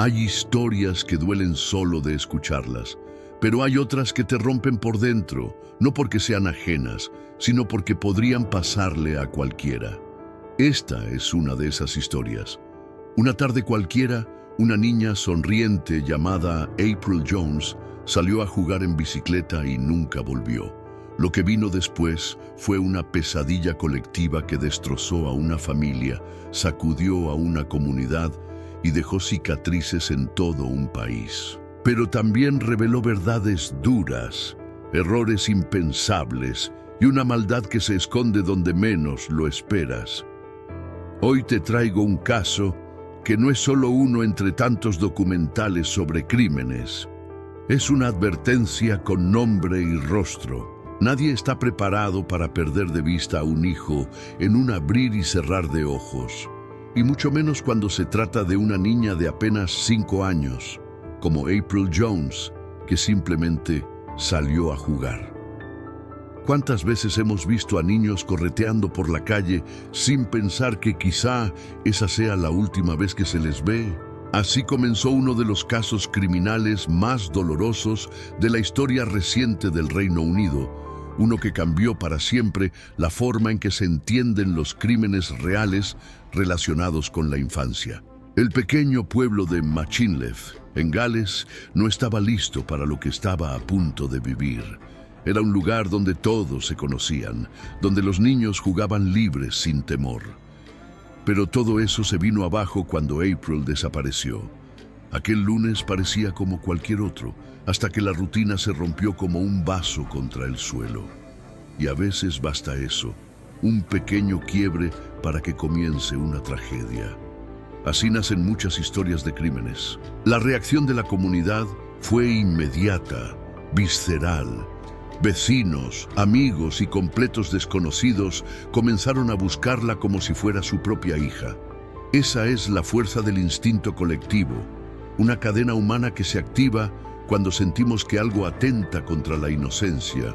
Hay historias que duelen solo de escucharlas, pero hay otras que te rompen por dentro, no porque sean ajenas, sino porque podrían pasarle a cualquiera. Esta es una de esas historias. Una tarde cualquiera, una niña sonriente llamada April Jones salió a jugar en bicicleta y nunca volvió. Lo que vino después fue una pesadilla colectiva que destrozó a una familia, sacudió a una comunidad y dejó cicatrices en todo un país. Pero también reveló verdades duras, errores impensables y una maldad que se esconde donde menos lo esperas. Hoy te traigo un caso que no es solo uno entre tantos documentales sobre crímenes. Es una advertencia con nombre y rostro. Nadie está preparado para perder de vista a un hijo en un abrir y cerrar de ojos, y mucho menos cuando se trata de una niña de apenas 5 años, como April Jones, que simplemente salió a jugar. ¿Cuántas veces hemos visto a niños correteando por la calle sin pensar que quizá esa sea la última vez que se les ve? Así comenzó uno de los casos criminales más dolorosos de la historia reciente del Reino Unido, uno que cambió para siempre la forma en que se entienden los crímenes reales relacionados con la infancia. El pequeño pueblo de Machynlleth, en Gales, no estaba listo para lo que estaba a punto de vivir. Era un lugar donde todos se conocían, donde los niños jugaban libres sin temor. Pero todo eso se vino abajo cuando April desapareció. Aquel lunes parecía como cualquier otro, hasta que la rutina se rompió como un vaso contra el suelo. Y a veces basta eso, un pequeño quiebre para que comience una tragedia. Así nacen muchas historias de crímenes. La reacción de la comunidad fue inmediata, visceral. Vecinos, amigos y completos desconocidos comenzaron a buscarla como si fuera su propia hija. Esa es la fuerza del instinto colectivo, una cadena humana que se activa cuando sentimos que algo atenta contra la inocencia.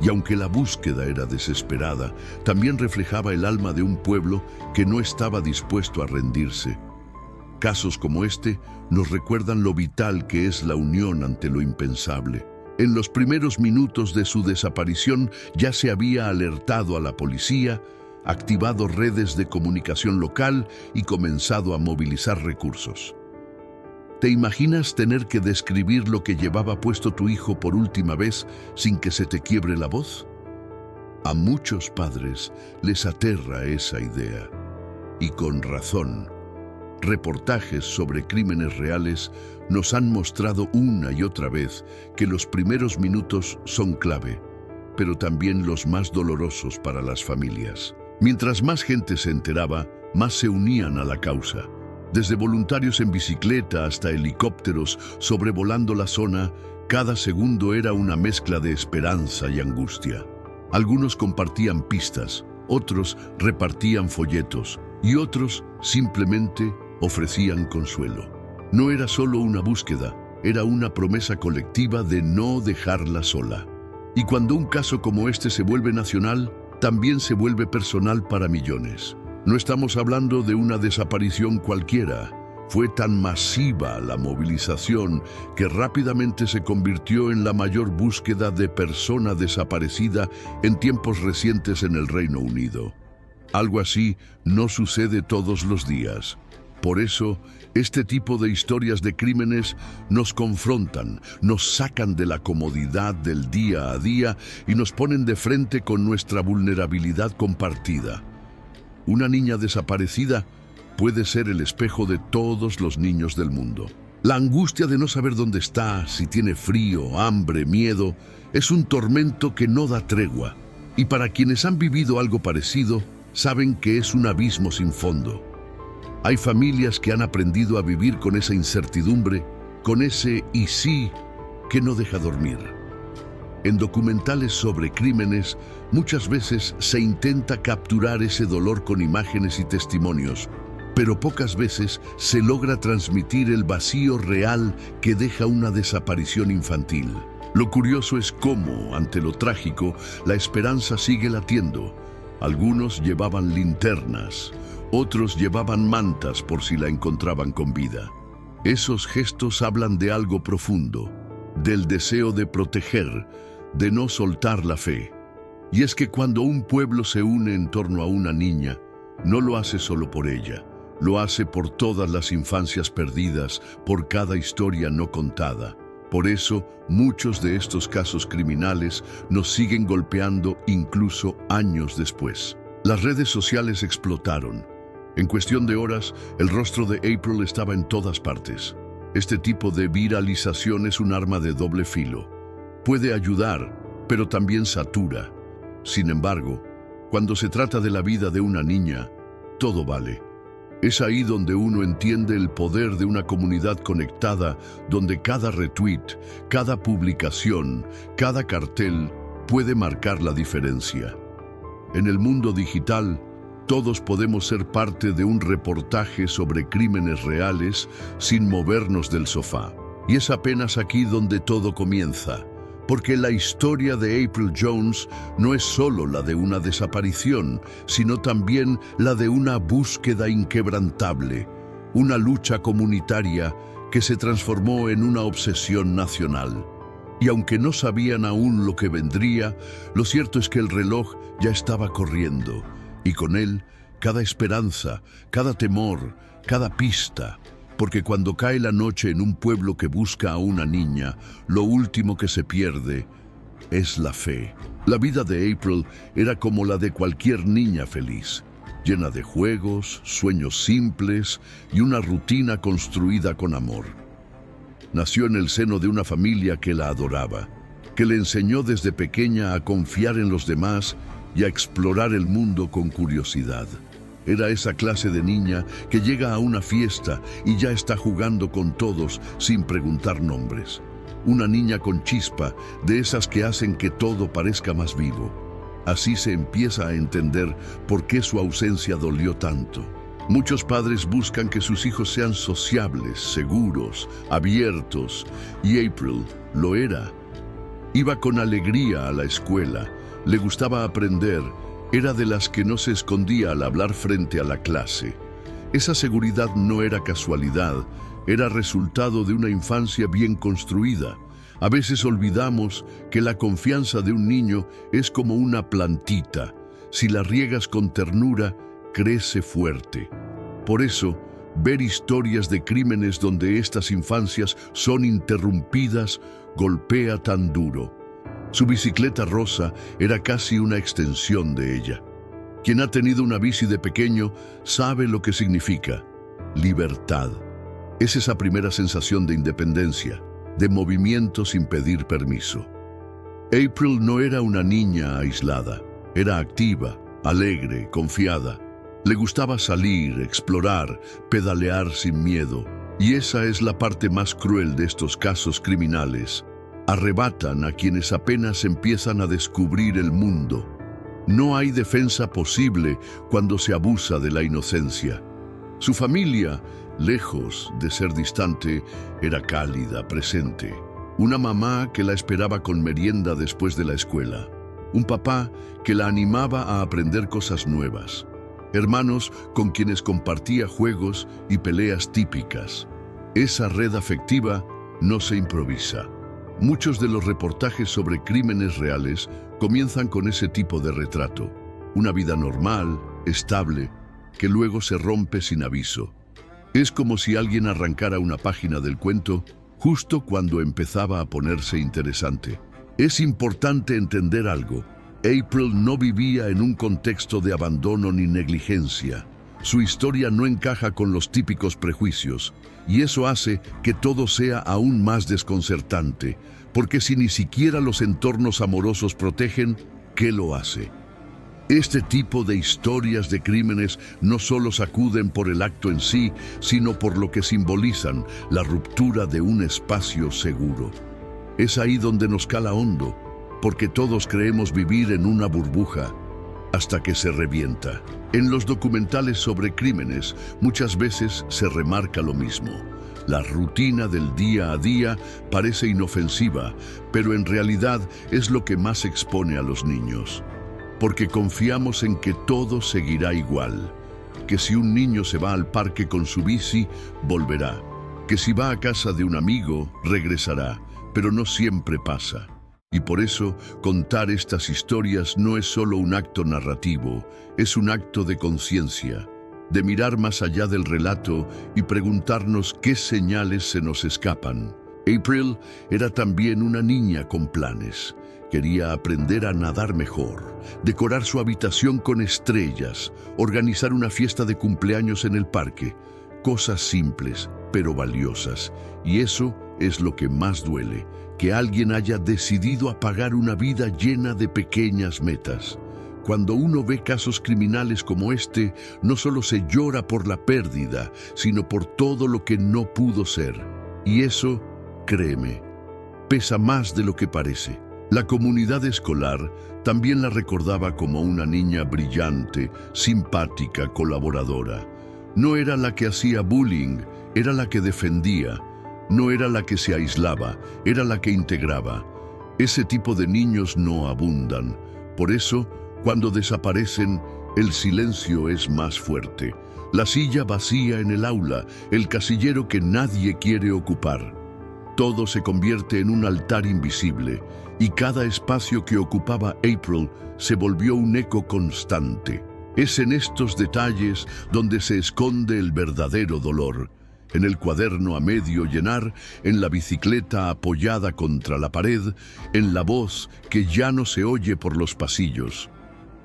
Y aunque la búsqueda era desesperada, también reflejaba el alma de un pueblo que no estaba dispuesto a rendirse. Casos como este nos recuerdan lo vital que es la unión ante lo impensable. En los primeros minutos de su desaparición ya se había alertado a la policía, activado redes de comunicación local y comenzado a movilizar recursos. ¿Te imaginas tener que describir lo que llevaba puesto tu hijo por última vez sin que se te quiebre la voz? A muchos padres les aterra esa idea. Y con razón. Reportajes sobre crímenes reales nos han mostrado una y otra vez que los primeros minutos son clave, pero también los más dolorosos para las familias. Mientras más gente se enteraba, más se unían a la causa. Desde voluntarios en bicicleta hasta helicópteros sobrevolando la zona, cada segundo era una mezcla de esperanza y angustia. Algunos compartían pistas, otros repartían folletos y otros simplemente ofrecían consuelo. No era solo una búsqueda, era una promesa colectiva de no dejarla sola. Y cuando un caso como este se vuelve nacional, también se vuelve personal para millones. No estamos hablando de una desaparición cualquiera. Fue tan masiva la movilización que rápidamente se convirtió en la mayor búsqueda de persona desaparecida en tiempos recientes en el Reino Unido. Algo así no sucede todos los días. Por eso, este tipo de historias de crímenes nos confrontan, nos sacan de la comodidad del día a día y nos ponen de frente con nuestra vulnerabilidad compartida. Una niña desaparecida puede ser el espejo de todos los niños del mundo. La angustia de no saber dónde está, si tiene frío, hambre, miedo, es un tormento que no da tregua. Y para quienes han vivido algo parecido, saben que es un abismo sin fondo. Hay familias que han aprendido a vivir con esa incertidumbre, con ese "y sí" que no deja dormir. En documentales sobre crímenes, muchas veces se intenta capturar ese dolor con imágenes y testimonios, pero pocas veces se logra transmitir el vacío real que deja una desaparición infantil. Lo curioso es cómo, ante lo trágico, la esperanza sigue latiendo. Algunos llevaban linternas, otros llevaban mantas por si la encontraban con vida. Esos gestos hablan de algo profundo, del deseo de proteger, de no soltar la fe. Y es que cuando un pueblo se une en torno a una niña, no lo hace solo por ella, lo hace por todas las infancias perdidas, por cada historia no contada. Por eso, muchos de estos casos criminales nos siguen golpeando incluso años después. Las redes sociales explotaron. En cuestión de horas, el rostro de April estaba en todas partes. Este tipo de viralización es un arma de doble filo. Puede ayudar, pero también satura. Sin embargo, cuando se trata de la vida de una niña, todo vale. Es ahí donde uno entiende el poder de una comunidad conectada, donde cada retweet, cada publicación, cada cartel puede marcar la diferencia. En el mundo digital, todos podemos ser parte de un reportaje sobre crímenes reales sin movernos del sofá. Y es apenas aquí donde todo comienza, porque la historia de April Jones no es solo la de una desaparición, sino también la de una búsqueda inquebrantable, una lucha comunitaria que se transformó en una obsesión nacional. Y aunque no sabían aún lo que vendría, lo cierto es que el reloj ya estaba corriendo, y con él cada esperanza, cada temor, cada pista. Porque cuando cae la noche en un pueblo que busca a una niña, lo último que se pierde es la fe. La vida de April era como la de cualquier niña feliz, llena de juegos, sueños simples y una rutina construida con amor. Nació en el seno de una familia que la adoraba, que le enseñó desde pequeña a confiar en los demás y a explorar el mundo con curiosidad. Era esa clase de niña que llega a una fiesta y ya está jugando con todos sin preguntar nombres. Una niña con chispa, de esas que hacen que todo parezca más vivo. Así se empieza a entender por qué su ausencia dolió tanto. Muchos padres buscan que sus hijos sean sociables, seguros, abiertos, y April lo era. Iba con alegría a la escuela, le gustaba aprender. Era de las que no se escondía al hablar frente a la clase. Esa seguridad no era casualidad, era resultado de una infancia bien construida. A veces olvidamos que la confianza de un niño es como una plantita. Si la riegas con ternura, crece fuerte. Por eso, ver historias de crímenes donde estas infancias son interrumpidas golpea tan duro. Su bicicleta rosa era casi una extensión de ella. Quien ha tenido una bici de pequeño sabe lo que significa libertad. Es esa primera sensación de independencia, de movimiento sin pedir permiso. April no era una niña aislada, era activa, alegre, confiada. Le gustaba salir, explorar, pedalear sin miedo. Y esa es la parte más cruel de estos casos criminales. Arrebatan a quienes apenas empiezan a descubrir el mundo. No hay defensa posible cuando se abusa de la inocencia. Su familia, lejos de ser distante, era cálida, presente. Una mamá que la esperaba con merienda después de la escuela. Un papá que la animaba a aprender cosas nuevas. Hermanos con quienes compartía juegos y peleas típicas. Esa red afectiva no se improvisa. Muchos de los reportajes sobre crímenes reales comienzan con ese tipo de retrato. Una vida normal, estable, que luego se rompe sin aviso. Es como si alguien arrancara una página del cuento justo cuando empezaba a ponerse interesante. Es importante entender algo. April no vivía en un contexto de abandono ni negligencia. Su historia no encaja con los típicos prejuicios, y eso hace que todo sea aún más desconcertante, porque si ni siquiera los entornos amorosos protegen, ¿qué lo hace? Este tipo de historias de crímenes no solo sacuden por el acto en sí, sino por lo que simbolizan, la ruptura de un espacio seguro. Es ahí donde nos cala hondo, porque todos creemos vivir en una burbuja, hasta que se revienta. En los documentales sobre crímenes, muchas veces se remarca lo mismo. La rutina del día a día parece inofensiva, pero en realidad es lo que más expone a los niños. Porque confiamos en que todo seguirá igual, que si un niño se va al parque con su bici, volverá. que si va a casa de un amigo, regresará, pero no siempre pasa. Y por eso, contar estas historias no es solo un acto narrativo, es un acto de conciencia, de mirar más allá del relato y preguntarnos qué señales se nos escapan. April era también una niña con planes. Quería aprender a nadar mejor, decorar su habitación con estrellas, organizar una fiesta de cumpleaños en el parque. Cosas simples, pero valiosas. Y eso es lo que más duele, que alguien haya decidido apagar una vida llena de pequeñas metas. Cuando uno ve casos criminales como este, no solo se llora por la pérdida, sino por todo lo que no pudo ser. Y eso, créeme, pesa más de lo que parece. La comunidad escolar también la recordaba como una niña brillante, simpática, colaboradora. No era la que hacía bullying, era la que defendía. No era la que se aislaba, era la que integraba. Ese tipo de niños no abundan. Por eso, cuando desaparecen, el silencio es más fuerte. La silla vacía en el aula, el casillero que nadie quiere ocupar. Todo se convierte en un altar invisible, y cada espacio que ocupaba April se volvió un eco constante. Es en estos detalles donde se esconde el verdadero dolor. En el cuaderno a medio llenar, en la bicicleta apoyada contra la pared, en la voz que ya no se oye por los pasillos.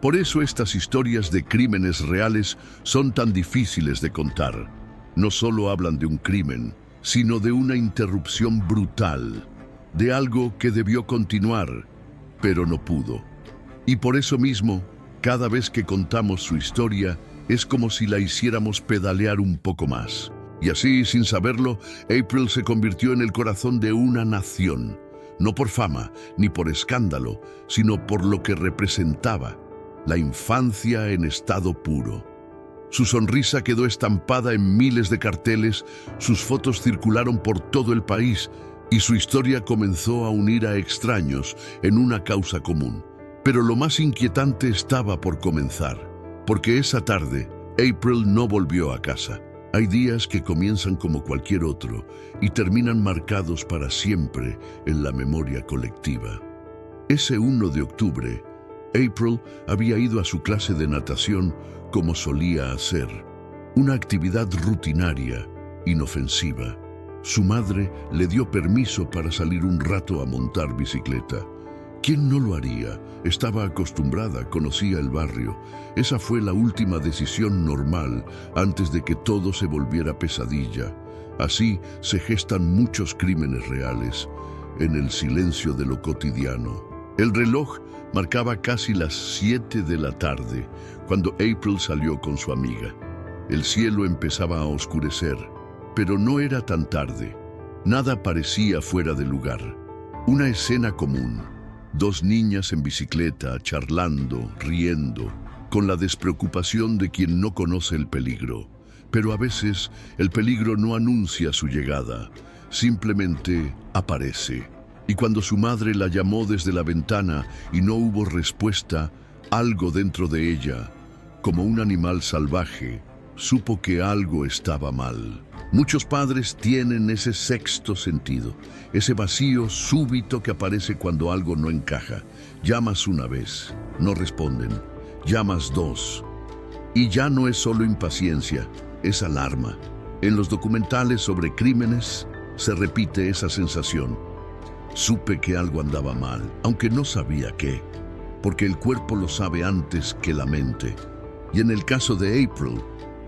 Por eso estas historias de crímenes reales son tan difíciles de contar. No solo hablan de un crimen, sino de una interrupción brutal, de algo que debió continuar, pero no pudo. Y por eso mismo, cada vez que contamos su historia, es como si la hiciéramos pedalear un poco más. Y así, sin saberlo, April se convirtió en el corazón de una nación, no por fama ni por escándalo, sino por lo que representaba, la infancia en estado puro. Su sonrisa quedó estampada en miles de carteles, sus fotos circularon por todo el país y su historia comenzó a unir a extraños en una causa común. Pero lo más inquietante estaba por comenzar, porque esa tarde April no volvió a casa. Hay días que comienzan como cualquier otro y terminan marcados para siempre en la memoria colectiva. Ese 1 de octubre, April había ido a su clase de natación como solía hacer, una actividad rutinaria, inofensiva. Su madre le dio permiso para salir un rato a montar bicicleta. ¿Quién no lo haría? Estaba acostumbrada, conocía el barrio. Esa fue la última decisión normal antes de que todo se volviera pesadilla. Así se gestan muchos crímenes reales, en el silencio de lo cotidiano. El reloj marcaba casi las 7 de la tarde, cuando April salió con su amiga. El cielo empezaba a oscurecer, pero no era tan tarde. Nada parecía fuera de lugar. Una escena común. 2 niñas en bicicleta, charlando, riendo, con la despreocupación de quien no conoce el peligro. Pero a veces el peligro no anuncia su llegada, simplemente aparece. Y cuando su madre la llamó desde la ventana y no hubo respuesta, algo dentro de ella, como un animal salvaje, supo que algo estaba mal. Muchos padres tienen ese sexto sentido, ese vacío súbito que aparece cuando algo no encaja. Llamas una vez, no responden. Llamas 2. Y ya no es solo impaciencia, es alarma. En los documentales sobre crímenes se repite esa sensación. Supe que algo andaba mal, aunque no sabía qué, porque el cuerpo lo sabe antes que la mente. Y en el caso de April,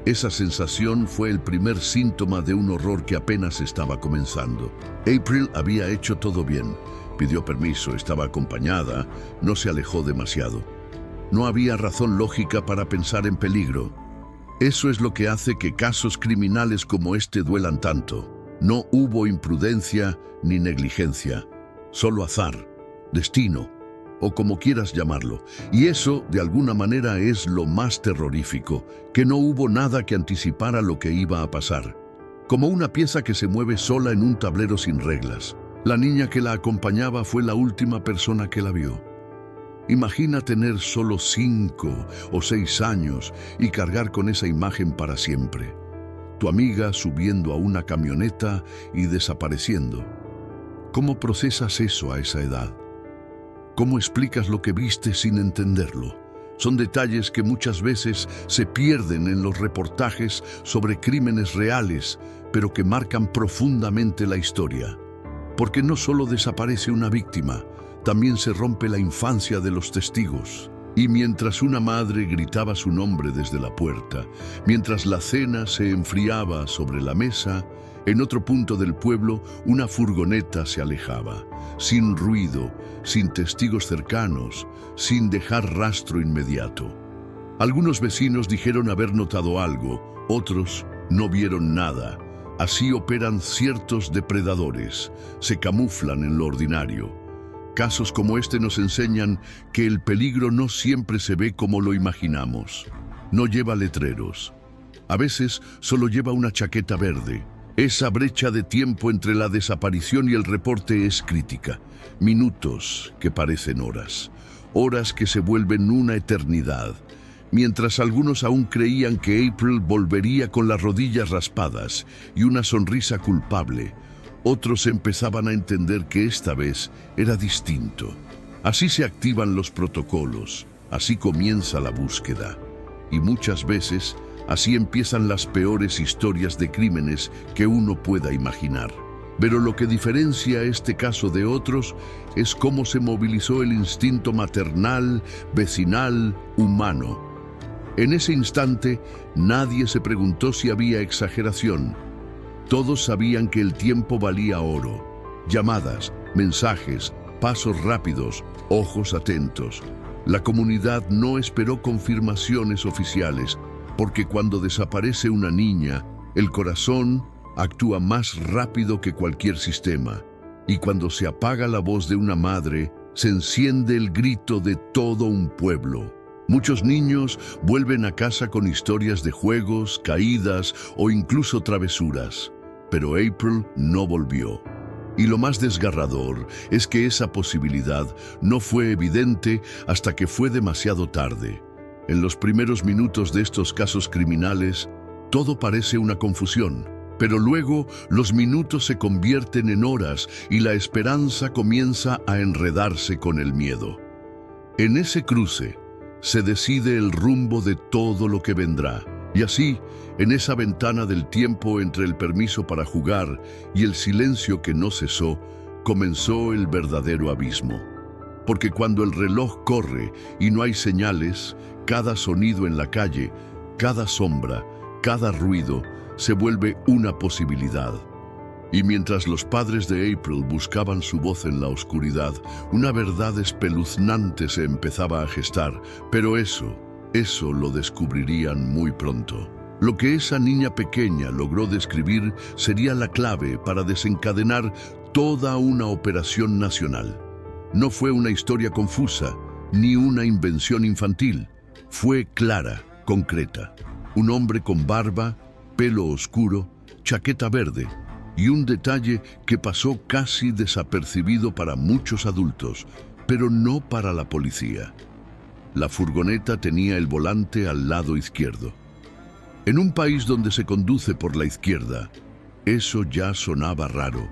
esa sensación fue el primer síntoma de un horror que apenas estaba comenzando. April había hecho todo bien, pidió permiso, estaba acompañada, no se alejó demasiado. No había razón lógica para pensar en peligro. Eso es lo que hace que casos criminales como este duelan tanto. No hubo imprudencia ni negligencia, solo azar, destino, o como quieras llamarlo. Y eso, de alguna manera, es lo más terrorífico, que no hubo nada que anticipara lo que iba a pasar. Como una pieza que se mueve sola en un tablero sin reglas. La niña que la acompañaba fue la última persona que la vio. Imagina tener solo 5 o 6 años y cargar con esa imagen para siempre. tu amiga subiendo a una camioneta y desapareciendo. ¿Cómo procesas eso a esa edad? ¿Cómo explicas lo que viste sin entenderlo? Son detalles que muchas veces se pierden en los reportajes sobre crímenes reales, pero que marcan profundamente la historia. Porque no solo desaparece una víctima, también se rompe la infancia de los testigos. Y mientras una madre gritaba su nombre desde la puerta, mientras la cena se enfriaba sobre la mesa, en otro punto del pueblo una furgoneta se alejaba, sin ruido, sin testigos cercanos, sin dejar rastro inmediato. Algunos vecinos dijeron haber notado algo, otros no vieron nada. Así operan ciertos depredadores, se camuflan en lo ordinario. Casos como este nos enseñan que el peligro no siempre se ve como lo imaginamos. No lleva letreros. A veces solo lleva una chaqueta verde. Esa brecha de tiempo entre la desaparición y el reporte es crítica. Minutos que parecen horas. Horas que se vuelven una eternidad. Mientras algunos aún creían que April volvería con las rodillas raspadas y una sonrisa culpable, otros empezaban a entender que esta vez era distinto. Así se activan los protocolos, así comienza la búsqueda. Y muchas veces, así empiezan las peores historias de crímenes que uno pueda imaginar. Pero lo que diferencia este caso de otros es cómo se movilizó el instinto maternal, vecinal, humano. En ese instante, nadie se preguntó si había exageración. Todos sabían que el tiempo valía oro. Llamadas, mensajes, pasos rápidos, ojos atentos. La comunidad no esperó confirmaciones oficiales, porque cuando desaparece una niña, el corazón actúa más rápido que cualquier sistema. Y cuando se apaga la voz de una madre, se enciende el grito de todo un pueblo. Muchos niños vuelven a casa con historias de juegos, caídas o incluso travesuras. Pero April no volvió. Y lo más desgarrador es que esa posibilidad no fue evidente hasta que fue demasiado tarde. En los primeros minutos de estos casos criminales, todo parece una confusión. Pero luego los minutos se convierten en horas y la esperanza comienza a enredarse con el miedo. En ese cruce se decide el rumbo de todo lo que vendrá. Y así, en esa ventana del tiempo entre el permiso para jugar y el silencio que no cesó, comenzó el verdadero abismo. Porque cuando el reloj corre y no hay señales, cada sonido en la calle, cada sombra, cada ruido, se vuelve una posibilidad. Y mientras los padres de April buscaban su voz en la oscuridad, una verdad espeluznante se empezaba a gestar, pero eso lo descubrirían muy pronto. Lo que esa niña pequeña logró describir sería la clave para desencadenar toda una operación nacional. No fue una historia confusa, ni una invención infantil. Fue clara, concreta. Un hombre con barba, pelo oscuro, chaqueta verde y un detalle que pasó casi desapercibido para muchos adultos, pero no para la policía. La furgoneta tenía el volante al lado izquierdo. En un país donde se conduce por la izquierda, eso ya sonaba raro.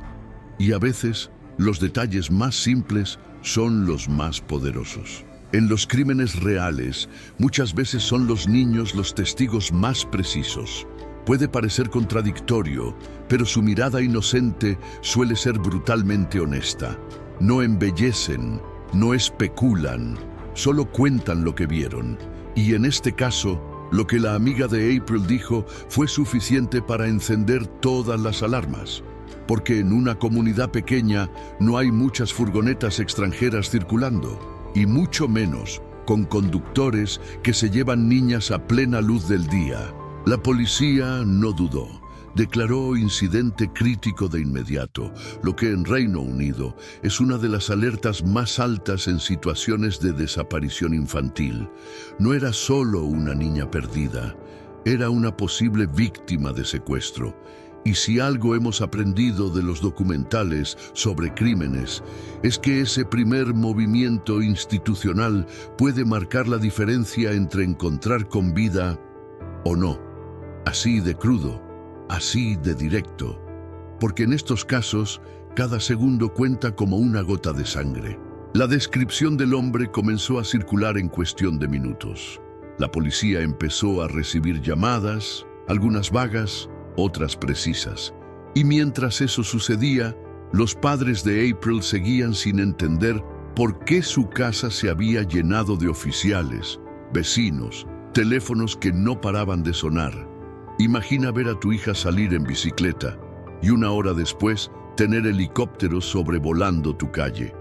Y a veces, los detalles más simples son los más poderosos. En los crímenes reales, muchas veces son los niños los testigos más precisos. Puede parecer contradictorio, pero su mirada inocente suele ser brutalmente honesta. No embellecen, no especulan, solo cuentan lo que vieron. Y en este caso, lo que la amiga de April dijo fue suficiente para encender todas las alarmas. Porque en una comunidad pequeña no hay muchas furgonetas extranjeras circulando, y mucho menos con conductores que se llevan niñas a plena luz del día. La policía no dudó. Declaró incidente crítico de inmediato, lo que en Reino Unido es una de las alertas más altas en situaciones de desaparición infantil. No era solo una niña perdida, era una posible víctima de secuestro. Y si algo hemos aprendido de los documentales sobre crímenes, es que ese primer movimiento institucional puede marcar la diferencia entre encontrar con vida o no. Así de crudo. así de directo, porque en estos casos cada segundo cuenta como una gota de sangre. La descripción del hombre comenzó a circular en cuestión de minutos. La policía empezó a recibir llamadas, algunas vagas, otras precisas. Y mientras eso sucedía, los padres de April seguían sin entender por qué su casa se había llenado de oficiales, vecinos, teléfonos que no paraban de sonar. Imagina ver a tu hija salir en bicicleta y una hora después tener helicópteros sobrevolando tu calle.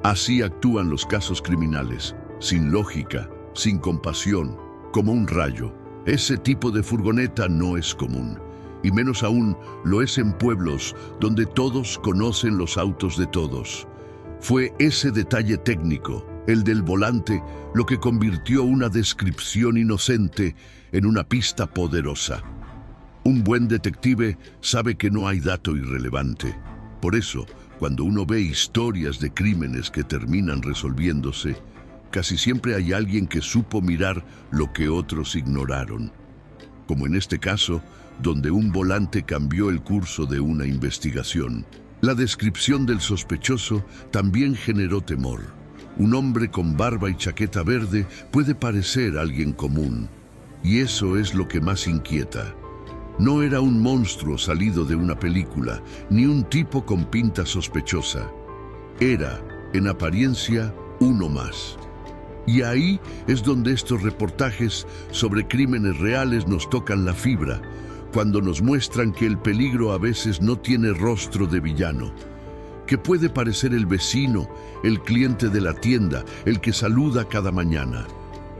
Así actúan los casos criminales, sin lógica, sin compasión, como un rayo. Ese tipo de furgoneta no es común, y menos aún lo es en pueblos donde todos conocen los autos de todos. Fue ese detalle técnico, el del volante, lo que convirtió una descripción inocente en una pista poderosa. Un buen detective sabe que no hay dato irrelevante. Por eso, cuando uno ve historias de crímenes que terminan resolviéndose, casi siempre hay alguien que supo mirar lo que otros ignoraron. Como en este caso, donde un volante cambió el curso de una investigación. La descripción del sospechoso también generó temor. Un hombre con barba y chaqueta verde puede parecer alguien común, y eso es lo que más inquieta. No era un monstruo salido de una película, ni un tipo con pinta sospechosa. Era, en apariencia, uno más. Y ahí es donde estos reportajes sobre crímenes reales nos tocan la fibra, cuando nos muestran que el peligro a veces no tiene rostro de villano, que puede parecer el vecino, el cliente de la tienda, el que saluda cada mañana.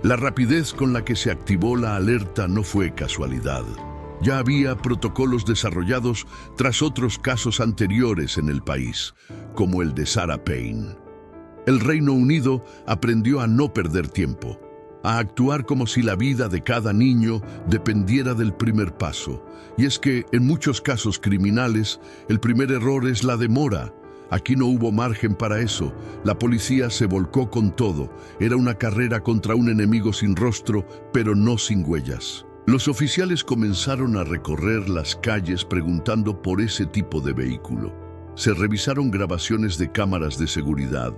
La rapidez con la que se activó la alerta no fue casualidad. Ya había protocolos desarrollados tras otros casos anteriores en el país, como el de Sarah Payne. El Reino Unido aprendió a no perder tiempo, a actuar como si la vida de cada niño dependiera del primer paso. Y es que, en muchos casos criminales, el primer error es la demora. Aquí no hubo margen para eso. La policía se volcó con todo. Era una carrera contra un enemigo sin rostro, pero no sin huellas. Los oficiales comenzaron a recorrer las calles preguntando por ese tipo de vehículo. Se revisaron grabaciones de cámaras de seguridad.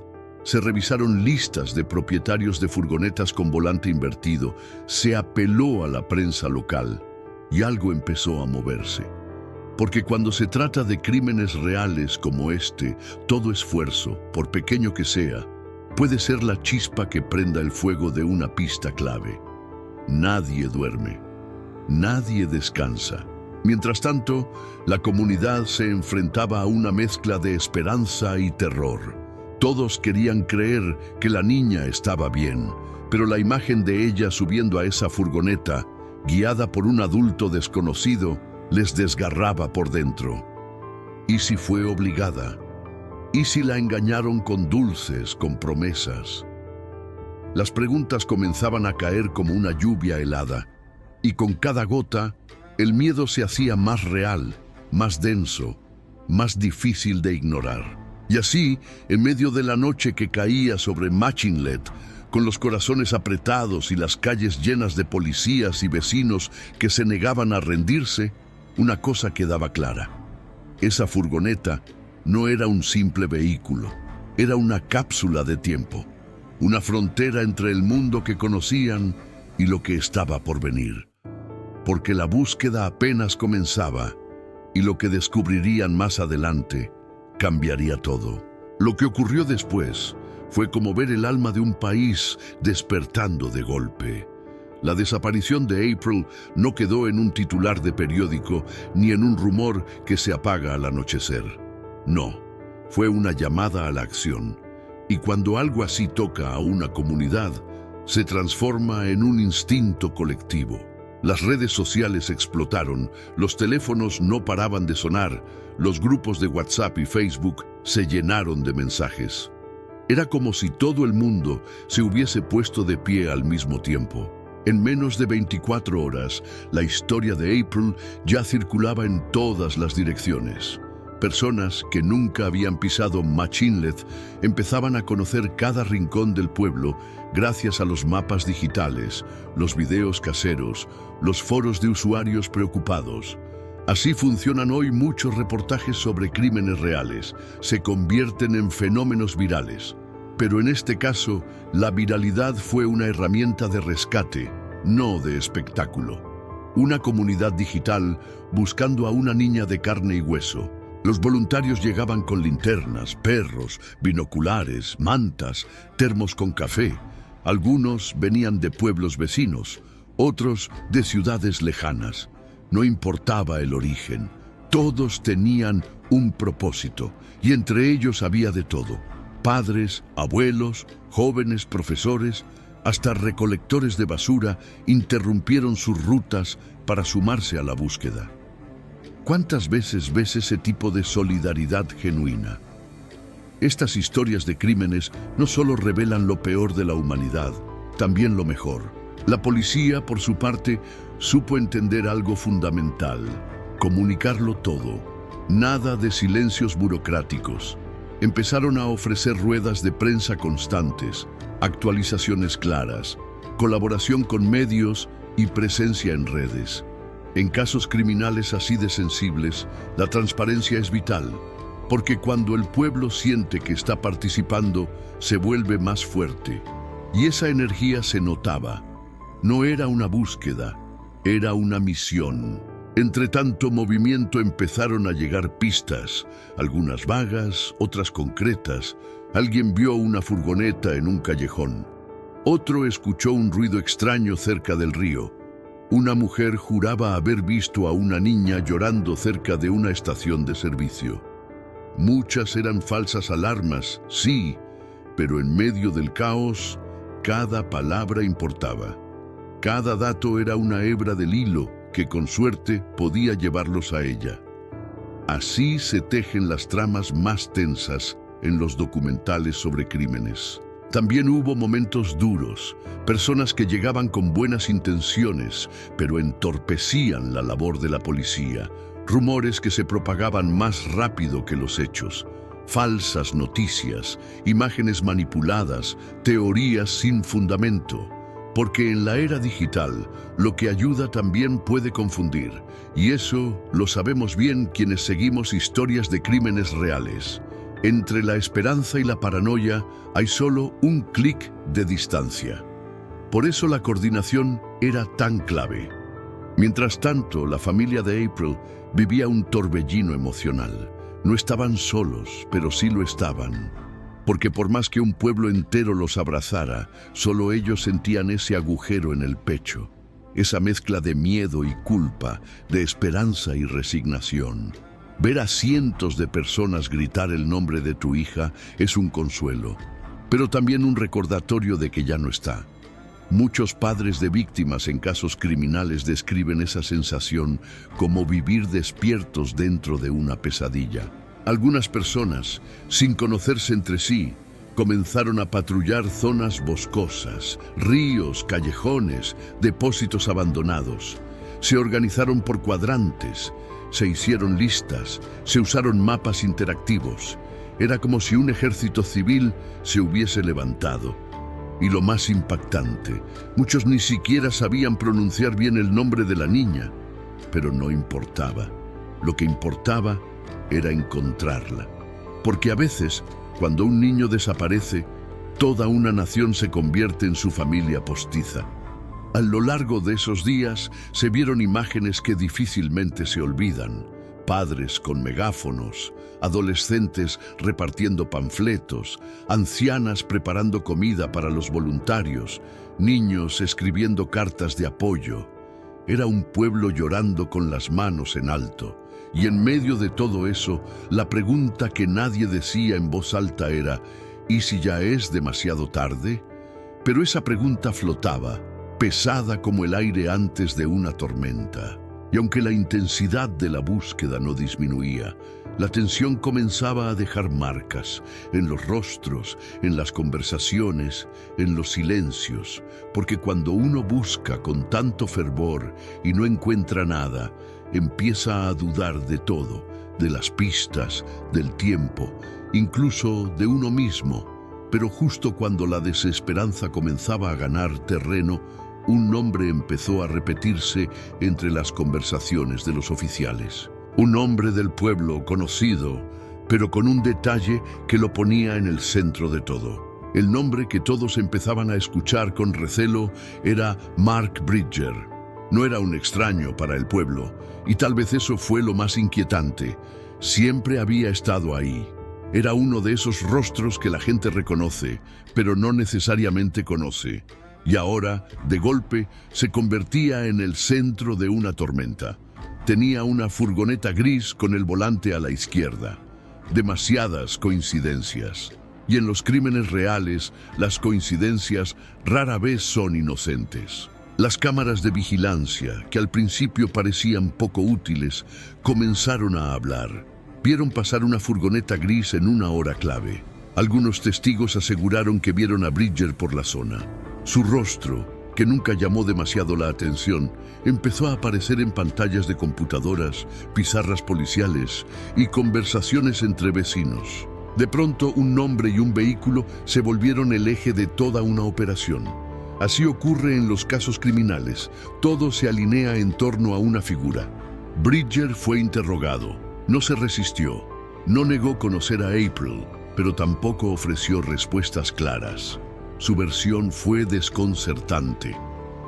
Se revisaron listas de propietarios de furgonetas con volante invertido. Se apeló a la prensa local. Y algo empezó a moverse. Porque cuando se trata de crímenes reales como este, todo esfuerzo, por pequeño que sea, puede ser la chispa que prenda el fuego de una pista clave. Nadie duerme. Nadie descansa. Mientras tanto, la comunidad se enfrentaba a una mezcla de esperanza y terror. Todos querían creer que la niña estaba bien, pero la imagen de ella subiendo a esa furgoneta, guiada por un adulto desconocido, les desgarraba por dentro. ¿Y si fue obligada? ¿Y si la engañaron con dulces, con promesas? Las preguntas comenzaban a caer como una lluvia helada, y con cada gota, el miedo se hacía más real, más denso, más difícil de ignorar. Y así, en medio de la noche que caía sobre Machinlet, con los corazones apretados y las calles llenas de policías y vecinos que se negaban a rendirse, una cosa quedaba clara. Esa furgoneta no era un simple vehículo, era una cápsula de tiempo, una frontera entre el mundo que conocían y lo que estaba por venir. Porque la búsqueda apenas comenzaba y lo que descubrirían más adelante cambiaría todo. Lo que ocurrió después fue como ver el alma de un país despertando de golpe. La desaparición de April no quedó en un titular de periódico ni en un rumor que se apaga al anochecer. No, fue una llamada a la acción. Y cuando algo así toca a una comunidad, se transforma en un instinto colectivo. Las redes sociales explotaron, los teléfonos no paraban de sonar, los grupos de WhatsApp y Facebook se llenaron de mensajes. Era como si todo el mundo se hubiese puesto de pie al mismo tiempo. En menos de 24 horas, la historia de April ya circulaba en todas las direcciones. Personas que nunca habían pisado Machinlet empezaban a conocer cada rincón del pueblo gracias a los mapas digitales, los videos caseros, los foros de usuarios preocupados. Así funcionan hoy muchos reportajes sobre crímenes reales. Se convierten en fenómenos virales. Pero en este caso, la viralidad fue una herramienta de rescate, no de espectáculo. Una comunidad digital buscando a una niña de carne y hueso. Los voluntarios llegaban con linternas, perros, binoculares, mantas, termos con café. Algunos venían de pueblos vecinos, otros de ciudades lejanas. No importaba el origen, todos tenían un propósito, y entre ellos había de todo. Padres, abuelos, jóvenes, profesores, hasta recolectores de basura interrumpieron sus rutas para sumarse a la búsqueda. ¿Cuántas veces ves ese tipo de solidaridad genuina? Estas historias de crímenes no solo revelan lo peor de la humanidad, también lo mejor. La policía, por su parte, supo entender algo fundamental: comunicarlo todo. Nada de silencios burocráticos. Empezaron a ofrecer ruedas de prensa constantes, actualizaciones claras, colaboración con medios y presencia en redes. En casos criminales así de sensibles, la transparencia es vital, porque cuando el pueblo siente que está participando, se vuelve más fuerte. Y esa energía se notaba. No era una búsqueda, era una misión. Entre tanto movimiento empezaron a llegar pistas, algunas vagas, otras concretas. Alguien vio una furgoneta en un callejón. Otro escuchó un ruido extraño cerca del río. Una mujer juraba haber visto a una niña llorando cerca de una estación de servicio. Muchas eran falsas alarmas, sí, pero en medio del caos, cada palabra importaba. Cada dato era una hebra del hilo que con suerte podía llevarlos a ella. Así se tejen las tramas más tensas en los documentales sobre crímenes. También hubo momentos duros, personas que llegaban con buenas intenciones, pero entorpecían la labor de la policía, rumores que se propagaban más rápido que los hechos, falsas noticias, imágenes manipuladas, teorías sin fundamento. Porque en la era digital, lo que ayuda también puede confundir, y eso lo sabemos bien quienes seguimos historias de crímenes reales. Entre la esperanza y la paranoia hay solo un clic de distancia. Por eso la coordinación era tan clave. Mientras tanto, la familia de April vivía un torbellino emocional. No estaban solos, pero sí lo estaban. Porque por más que un pueblo entero los abrazara, solo ellos sentían ese agujero en el pecho, esa mezcla de miedo y culpa, de esperanza y resignación. Ver a cientos de personas gritar el nombre de tu hija es un consuelo, pero también un recordatorio de que ya no está. Muchos padres de víctimas en casos criminales describen esa sensación como vivir despiertos dentro de una pesadilla. Algunas personas, sin conocerse entre sí, comenzaron a patrullar zonas boscosas, ríos, callejones, depósitos abandonados. Se organizaron por cuadrantes, se hicieron listas, se usaron mapas interactivos. Era como si un ejército civil se hubiese levantado. Y lo más impactante, muchos ni siquiera sabían pronunciar bien el nombre de la niña, pero no importaba. Lo que importaba era encontrarla. Porque a veces, cuando un niño desaparece, toda una nación se convierte en su familia postiza. A lo largo de esos días se vieron imágenes que difícilmente se olvidan. Padres con megáfonos, adolescentes repartiendo panfletos, ancianas preparando comida para los voluntarios, niños escribiendo cartas de apoyo. Era un pueblo llorando con las manos en alto. Y en medio de todo eso, la pregunta que nadie decía en voz alta era: ¿y si ya es demasiado tarde? Pero esa pregunta flotaba, pesada como el aire antes de una tormenta. Y aunque la intensidad de la búsqueda no disminuía, la tensión comenzaba a dejar marcas en los rostros, en las conversaciones, en los silencios, porque cuando uno busca con tanto fervor y no encuentra nada, empieza a dudar de todo, de las pistas, del tiempo, incluso de uno mismo. Pero justo cuando la desesperanza comenzaba a ganar terreno, un nombre empezó a repetirse entre las conversaciones de los oficiales. Un hombre del pueblo conocido, pero con un detalle que lo ponía en el centro de todo. El nombre que todos empezaban a escuchar con recelo era Mark Bridger. No era un extraño para el pueblo, y tal vez eso fue lo más inquietante. Siempre había estado ahí. Era uno de esos rostros que la gente reconoce, pero no necesariamente conoce. Y ahora, de golpe, se convertía en el centro de una tormenta. Tenía una furgoneta gris con el volante a la izquierda. Demasiadas coincidencias. Y en los crímenes reales, las coincidencias rara vez son inocentes. Las cámaras de vigilancia, que al principio parecían poco útiles, comenzaron a hablar. Vieron pasar una furgoneta gris en una hora clave. Algunos testigos aseguraron que vieron a Bridger por la zona. Su rostro, que nunca llamó demasiado la atención, empezó a aparecer en pantallas de computadoras, pizarras policiales y conversaciones entre vecinos. De pronto, un nombre y un vehículo se volvieron el eje de toda una operación. Así ocurre en los casos criminales. Todo se alinea en torno a una figura. Bridger fue interrogado. No se resistió. No negó conocer a April, pero tampoco ofreció respuestas claras. Su versión fue desconcertante.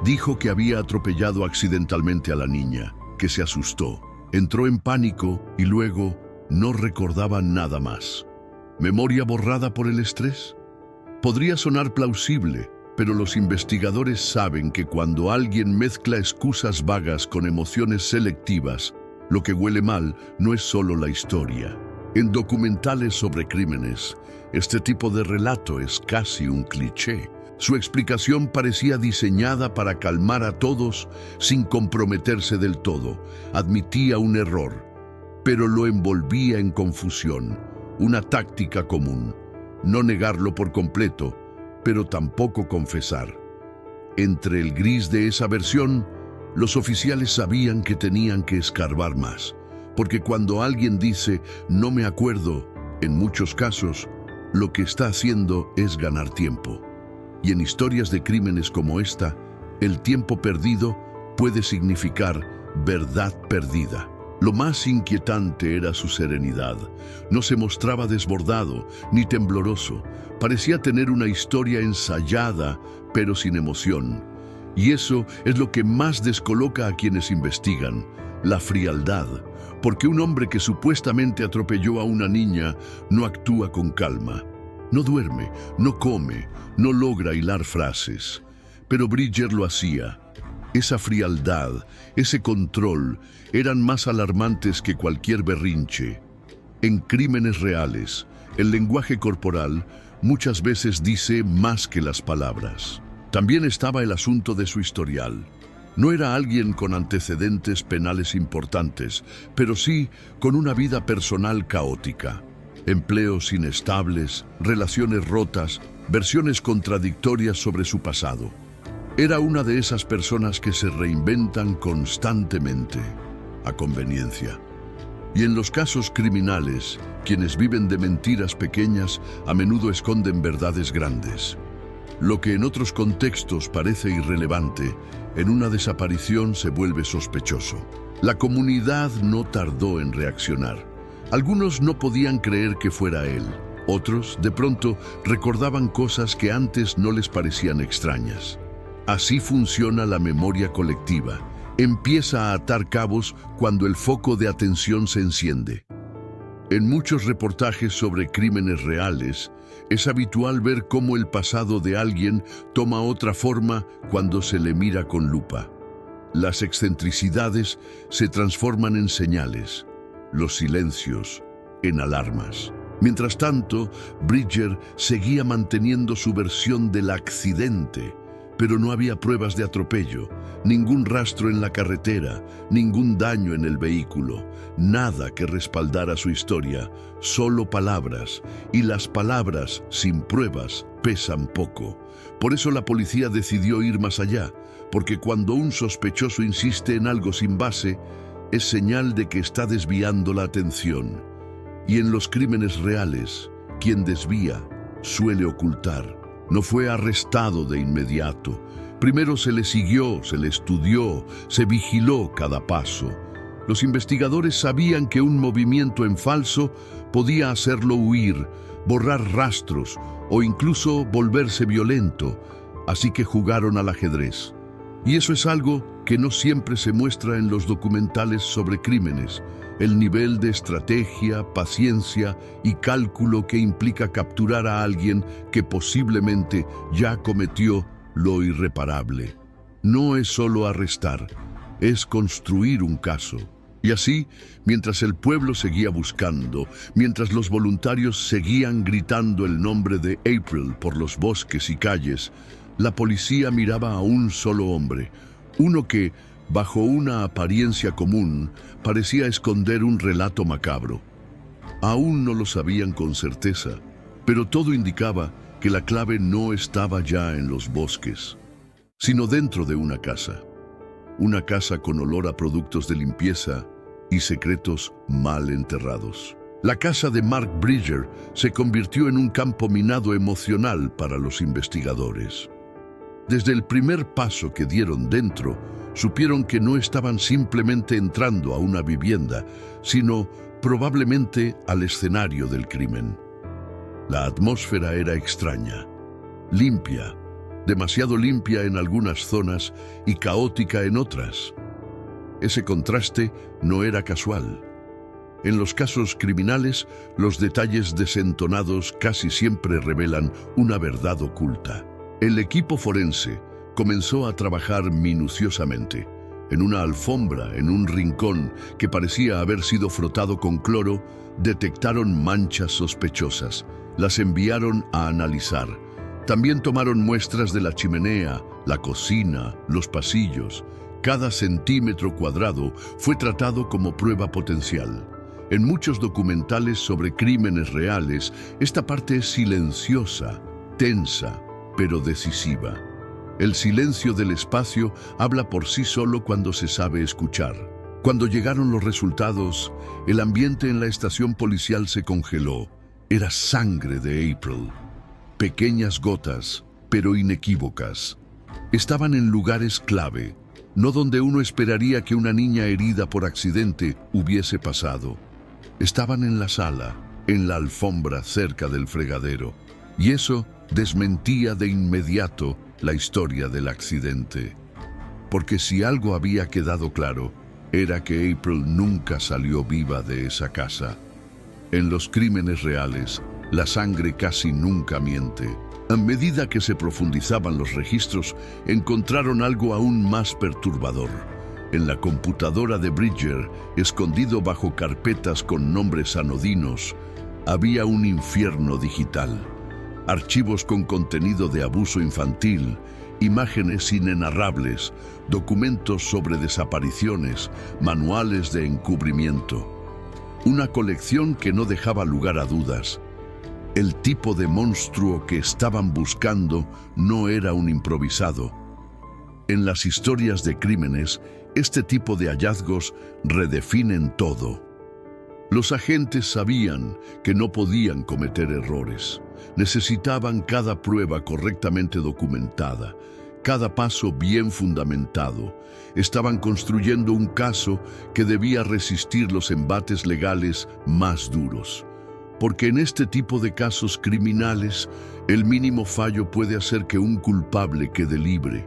Dijo que había atropellado accidentalmente a la niña, que se asustó, entró en pánico y luego no recordaba nada más. ¿Memoria borrada por el estrés? Podría sonar plausible, pero los investigadores saben que cuando alguien mezcla excusas vagas con emociones selectivas, lo que huele mal no es solo la historia. En documentales sobre crímenes, este tipo de relato es casi un cliché. Su explicación parecía diseñada para calmar a todos sin comprometerse del todo. Admitía un error, pero lo envolvía en confusión, una táctica común. No negarlo por completo, pero tampoco confesar. Entre el gris de esa versión, los oficiales sabían que tenían que escarbar más, porque cuando alguien dice «no me acuerdo», en muchos casos, lo que está haciendo es ganar tiempo. Y en historias de crímenes como esta, el tiempo perdido puede significar verdad perdida. Lo más inquietante era su serenidad. No se mostraba desbordado ni tembloroso. Parecía tener una historia ensayada, pero sin emoción. Y eso es lo que más descoloca a quienes investigan, la frialdad. Porque un hombre que supuestamente atropelló a una niña no actúa con calma. No duerme, no come, no logra hilar frases. Pero Bridger lo hacía. Esa frialdad, ese control, eran más alarmantes que cualquier berrinche. En crímenes reales, el lenguaje corporal muchas veces dice más que las palabras. También estaba el asunto de su historial. No era alguien con antecedentes penales importantes, pero sí con una vida personal caótica. Empleos inestables, relaciones rotas, versiones contradictorias sobre su pasado. Era una de esas personas que se reinventan constantemente, a conveniencia. Y en los casos criminales, quienes viven de mentiras pequeñas a menudo esconden verdades grandes. Lo que en otros contextos parece irrelevante, en una desaparición se vuelve sospechoso. La comunidad no tardó en reaccionar. Algunos no podían creer que fuera él. Otros, de pronto, recordaban cosas que antes no les parecían extrañas. Así funciona la memoria colectiva. Empieza a atar cabos cuando el foco de atención se enciende. En muchos reportajes sobre crímenes reales, es habitual ver cómo el pasado de alguien toma otra forma cuando se le mira con lupa. Las excentricidades se transforman en señales, los silencios en alarmas. Mientras tanto, Bridger seguía manteniendo su versión del accidente, pero no había pruebas de atropello, ningún rastro en la carretera, ningún daño en el vehículo, nada que respaldara su historia, solo palabras, y las palabras sin pruebas pesan poco. Por eso la policía decidió ir más allá, porque cuando un sospechoso insiste en algo sin base, es señal de que está desviando la atención. Y en los crímenes reales, quien desvía suele ocultar. No fue arrestado de inmediato, Primero se le siguió, se le estudió, se vigiló cada paso. Los investigadores sabían que un movimiento en falso podía hacerlo huir, borrar rastros o incluso volverse violento, así que jugaron al ajedrez. Y eso es algo que no siempre se muestra en los documentales sobre crímenes, el nivel de estrategia, paciencia y cálculo que implica capturar a alguien que posiblemente ya cometió lo irreparable. No es solo arrestar, es construir un caso. Y así, mientras el pueblo seguía buscando, mientras los voluntarios seguían gritando el nombre de April por los bosques y calles, la policía miraba a un solo hombre, uno que, bajo una apariencia común, parecía esconder un relato macabro. Aún no lo sabían con certeza, pero todo indicaba que la clave no estaba ya en los bosques, sino dentro de una casa con olor a productos de limpieza y secretos mal enterrados. La casa de Mark Bridger se convirtió en un campo minado emocional para los investigadores. Desde el primer paso que dieron dentro, supieron que no estaban simplemente entrando a una vivienda, sino probablemente al escenario del crimen. La atmósfera era extraña, limpia, demasiado limpia en algunas zonas y caótica en otras. Ese contraste no era casual. En los casos criminales, los detalles desentonados casi siempre revelan una verdad oculta. El equipo forense comenzó a trabajar minuciosamente. En una alfombra, en un rincón que parecía haber sido frotado con cloro, detectaron manchas sospechosas. Las enviaron a analizar. También tomaron muestras de la chimenea, la cocina, los pasillos. Cada centímetro cuadrado fue tratado como prueba potencial. En muchos documentales sobre crímenes reales, esta parte es silenciosa, tensa, pero decisiva. El silencio del espacio habla por sí solo cuando se sabe escuchar. Cuando llegaron los resultados, el ambiente en la estación policial se congeló. Era sangre de April. Pequeñas gotas, pero inequívocas. Estaban en lugares clave, no donde uno esperaría que una niña herida por accidente hubiese pasado. Estaban en la sala, en la alfombra cerca del fregadero. Y eso desmentía de inmediato la historia del accidente. Porque si algo había quedado claro, era que April nunca salió viva de esa casa. En los crímenes reales, la sangre casi nunca miente. A medida que se profundizaban los registros, encontraron algo aún más perturbador. En la computadora de Bridger, escondido bajo carpetas con nombres anodinos, había un infierno digital. Archivos con contenido de abuso infantil, imágenes inenarrables, documentos sobre desapariciones, manuales de encubrimiento. Una colección que no dejaba lugar a dudas. El tipo de monstruo que estaban buscando no era un improvisado. En las historias de crímenes, este tipo de hallazgos redefinen todo. Los agentes sabían que no podían cometer errores. Necesitaban cada prueba correctamente documentada, cada paso bien fundamentado. Estaban construyendo un caso que debía resistir los embates legales más duros. Porque en este tipo de casos criminales, el mínimo fallo puede hacer que un culpable quede libre.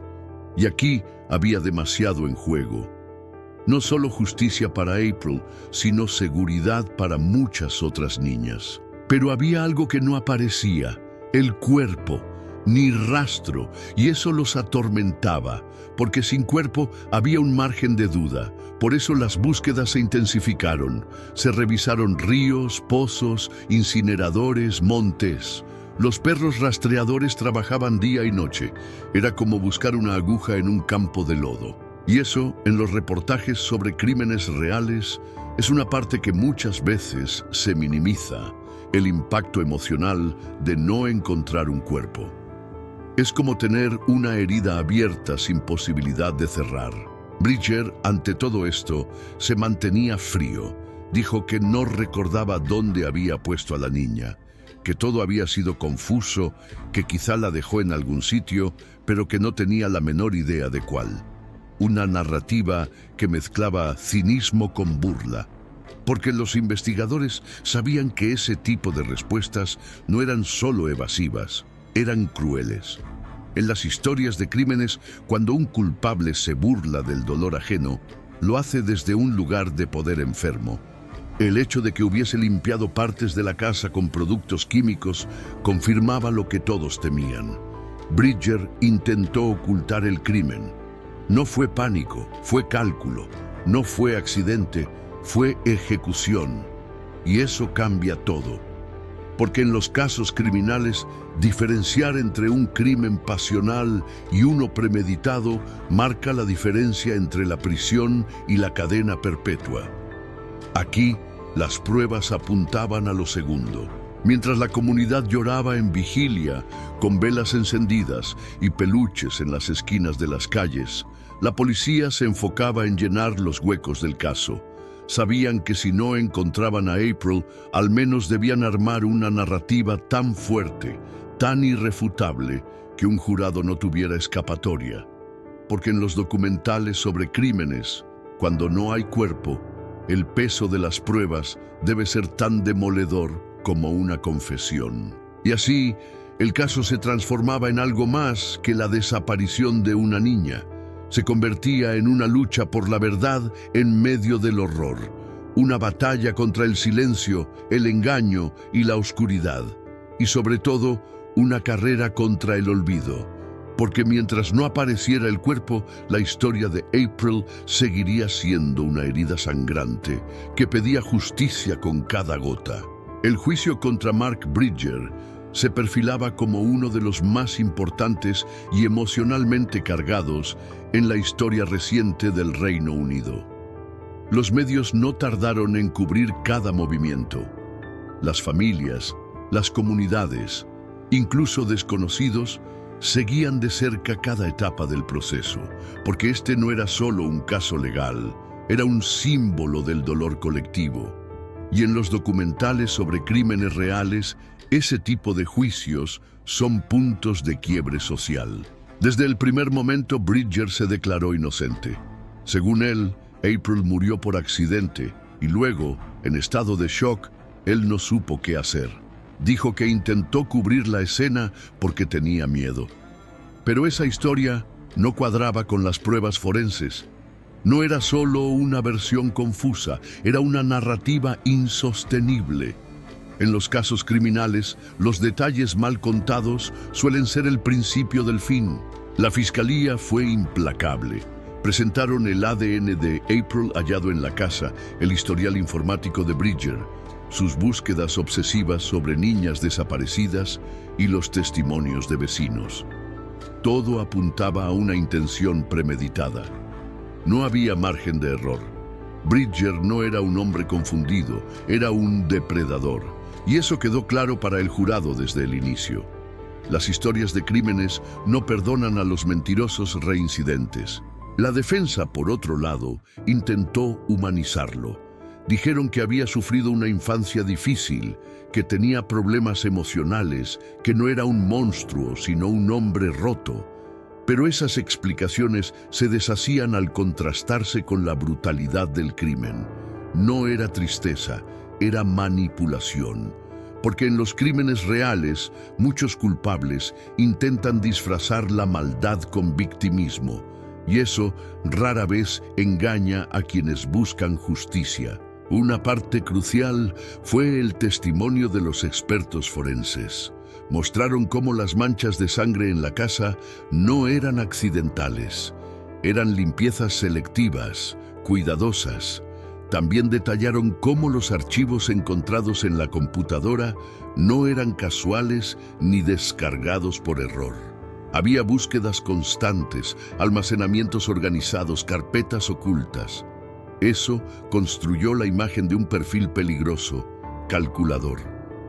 Y aquí había demasiado en juego. No solo justicia para April, sino seguridad para muchas otras niñas. Pero había algo que no aparecía, el cuerpo, ni rastro, y eso los atormentaba, porque sin cuerpo había un margen de duda. Por eso las búsquedas se intensificaron. Se revisaron ríos, pozos, incineradores, montes. Los perros rastreadores trabajaban día y noche. Era como buscar una aguja en un campo de lodo. Y eso, en los reportajes sobre crímenes reales, es una parte que muchas veces se minimiza: el impacto emocional de no encontrar un cuerpo. Es como tener una herida abierta sin posibilidad de cerrar. Bridger, ante todo esto, se mantenía frío. Dijo que no recordaba dónde había puesto a la niña, que todo había sido confuso, que quizá la dejó en algún sitio, pero que no tenía la menor idea de cuál. Una narrativa que mezclaba cinismo con burla, porque los investigadores sabían que ese tipo de respuestas no eran solo evasivas, eran crueles. En las historias de crímenes, cuando un culpable se burla del dolor ajeno, lo hace desde un lugar de poder enfermo. El hecho de que hubiese limpiado partes de la casa con productos químicos confirmaba lo que todos temían. Bridger intentó ocultar el crimen. No fue pánico, fue cálculo. No fue accidente, fue ejecución. Y eso cambia todo. Porque en los casos criminales, diferenciar entre un crimen pasional y uno premeditado marca la diferencia entre la prisión y la cadena perpetua. Aquí, las pruebas apuntaban a lo segundo. Mientras la comunidad lloraba en vigilia, con velas encendidas y peluches en las esquinas de las calles, la policía se enfocaba en llenar los huecos del caso. Sabían que si no encontraban a April, al menos debían armar una narrativa tan fuerte, tan irrefutable, que un jurado no tuviera escapatoria. Porque en los documentales sobre crímenes, cuando no hay cuerpo, el peso de las pruebas debe ser tan demoledor como una confesión. Y así, el caso se transformaba en algo más que la desaparición de una niña. Se convertía en una lucha por la verdad en medio del horror, una batalla contra el silencio, el engaño y la oscuridad, y sobre todo, una carrera contra el olvido. Porque mientras no apareciera el cuerpo, la historia de April seguiría siendo una herida sangrante que pedía justicia con cada gota. El juicio contra Mark Bridger se perfilaba como uno de los más importantes y emocionalmente cargados en la historia reciente del Reino Unido. Los medios no tardaron en cubrir cada movimiento. Las familias, las comunidades, incluso desconocidos, seguían de cerca cada etapa del proceso, porque este no era solo un caso legal, era un símbolo del dolor colectivo. Y en los documentales sobre crímenes reales, ese tipo de juicios son puntos de quiebre social. Desde el primer momento, Bridger se declaró inocente. Según él, April murió por accidente y luego, en estado de shock, él no supo qué hacer. Dijo que intentó cubrir la escena porque tenía miedo. Pero esa historia no cuadraba con las pruebas forenses. No era solo una versión confusa, era una narrativa insostenible. En los casos criminales, los detalles mal contados suelen ser el principio del fin. La fiscalía fue implacable. Presentaron el ADN de April hallado en la casa, el historial informático de Bridger, sus búsquedas obsesivas sobre niñas desaparecidas y los testimonios de vecinos. Todo apuntaba a una intención premeditada. No había margen de error. Bridger no era un hombre confundido, era un depredador. Y eso quedó claro para el jurado desde el inicio. Las historias de crímenes no perdonan a los mentirosos reincidentes. La defensa, por otro lado, intentó humanizarlo. Dijeron que había sufrido una infancia difícil, que tenía problemas emocionales, que no era un monstruo, sino un hombre roto. Pero esas explicaciones se deshacían al contrastarse con la brutalidad del crimen. No era tristeza, era manipulación. Porque en los crímenes reales, muchos culpables intentan disfrazar la maldad con victimismo, y eso rara vez engaña a quienes buscan justicia. Una parte crucial fue el testimonio de los expertos forenses. Mostraron cómo las manchas de sangre en la casa no eran accidentales, eran limpiezas selectivas, cuidadosas. También detallaron cómo los archivos encontrados en la computadora no eran casuales ni descargados por error. Había búsquedas constantes, almacenamientos organizados, carpetas ocultas. Eso construyó la imagen de un perfil peligroso, calculador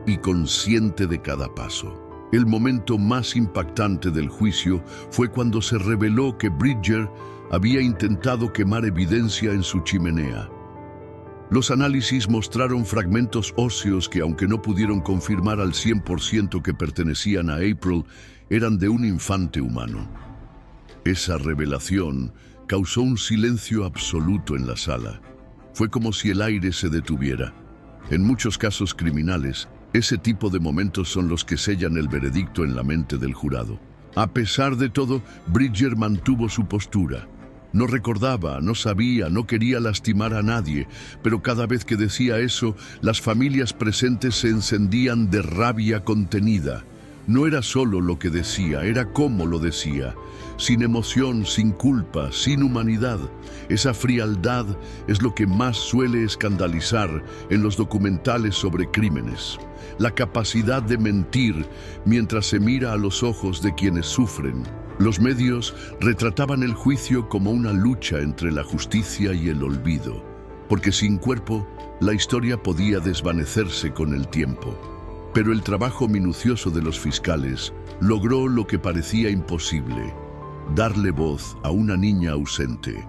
y consciente de cada paso. El momento más impactante del juicio fue cuando se reveló que Bridger había intentado quemar evidencia en su chimenea. Los análisis mostraron fragmentos óseos que, aunque no pudieron confirmar al 100% que pertenecían a April, eran de un infante humano. Esa revelación causó un silencio absoluto en la sala. Fue como si el aire se detuviera. En muchos casos criminales, ese tipo de momentos son los que sellan el veredicto en la mente del jurado. A pesar de todo, Bridger mantuvo su postura. No recordaba, no sabía, no quería lastimar a nadie, pero cada vez que decía eso, las familias presentes se encendían de rabia contenida. No era solo lo que decía, era cómo lo decía. Sin emoción, sin culpa, sin humanidad. Esa frialdad es lo que más suele escandalizar en los documentales sobre crímenes. La capacidad de mentir mientras se mira a los ojos de quienes sufren. Los medios retrataban el juicio como una lucha entre la justicia y el olvido, porque sin cuerpo, la historia podía desvanecerse con el tiempo. Pero el trabajo minucioso de los fiscales logró lo que parecía imposible: darle voz a una niña ausente.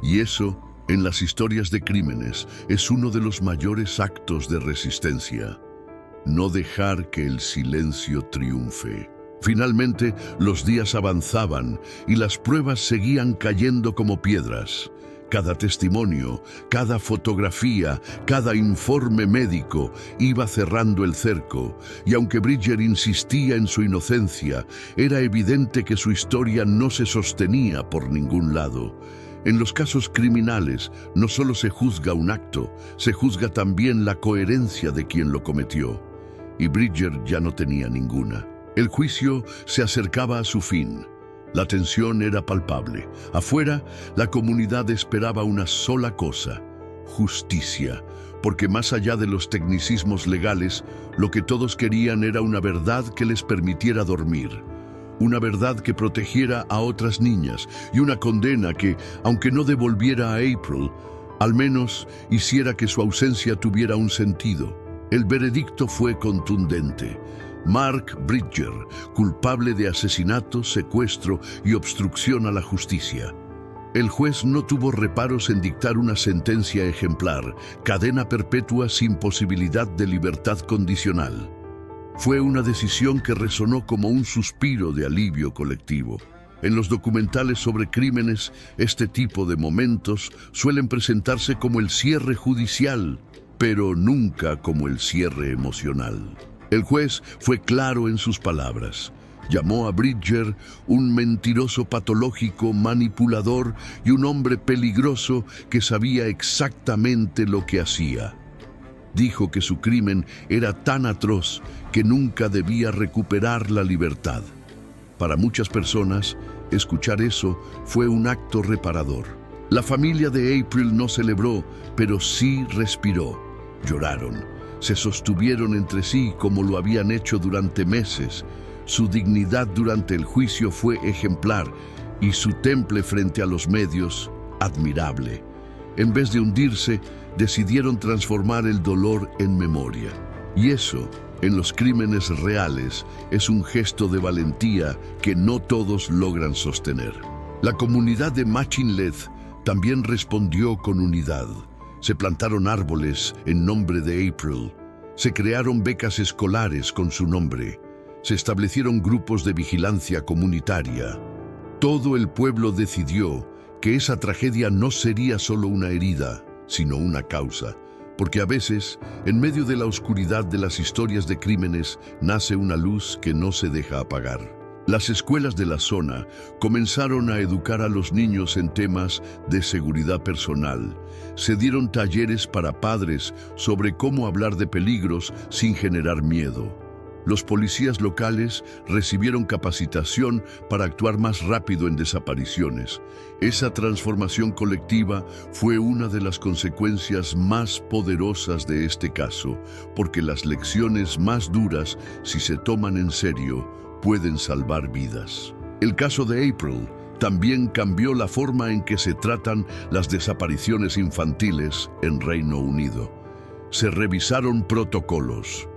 Y eso, en las historias de crímenes, es uno de los mayores actos de resistencia. No dejar que el silencio triunfe. Finalmente, los días avanzaban y las pruebas seguían cayendo como piedras. Cada testimonio, cada fotografía, cada informe médico iba cerrando el cerco, y aunque Bridger insistía en su inocencia, era evidente que su historia no se sostenía por ningún lado. En los casos criminales, no solo se juzga un acto, se juzga también la coherencia de quien lo cometió. Y Bridger ya no tenía ninguna. El juicio se acercaba a su fin. La tensión era palpable. Afuera, la comunidad esperaba una sola cosa: justicia, porque más allá de los tecnicismos legales, lo que todos querían era una verdad que les permitiera dormir. Una verdad que protegiera a otras niñas y una condena que, aunque no devolviera a April, al menos hiciera que su ausencia tuviera un sentido. El veredicto fue contundente. Mark Bridger, culpable de asesinato, secuestro y obstrucción a la justicia. El juez no tuvo reparos en dictar una sentencia ejemplar: cadena perpetua sin posibilidad de libertad condicional. Fue una decisión que resonó como un suspiro de alivio colectivo. En los documentales sobre crímenes, este tipo de momentos suelen presentarse como el cierre judicial, pero nunca como el cierre emocional. El juez fue claro en sus palabras. Llamó a Bridger un mentiroso patológico, manipulador y un hombre peligroso que sabía exactamente lo que hacía. Dijo que su crimen era tan atroz que nunca debía recuperar la libertad. Para muchas personas, escuchar eso fue un acto reparador. La familia de April no celebró, pero sí respiró. Lloraron. Se sostuvieron entre sí como lo habían hecho durante meses. Su dignidad durante el juicio fue ejemplar y su temple frente a los medios, admirable. En vez de hundirse, decidieron transformar el dolor en memoria. Y eso, en los crímenes reales, es un gesto de valentía que no todos logran sostener. La comunidad de Machinleth también respondió con unidad. Se plantaron árboles en nombre de April. Se crearon becas escolares con su nombre. Se establecieron grupos de vigilancia comunitaria. Todo el pueblo decidió que esa tragedia no sería solo una herida, sino una causa. Porque a veces, en medio de la oscuridad de las historias de crímenes, nace una luz que no se deja apagar. Las escuelas de la zona comenzaron a educar a los niños en temas de seguridad personal. Se dieron talleres para padres sobre cómo hablar de peligros sin generar miedo. Los policías locales recibieron capacitación para actuar más rápido en desapariciones. Esa transformación colectiva fue una de las consecuencias más poderosas de este caso, porque las lecciones más duras, si se toman en serio, pueden salvar vidas. El caso de April también cambió la forma en que se tratan las desapariciones infantiles en Reino Unido. Se revisaron protocolos,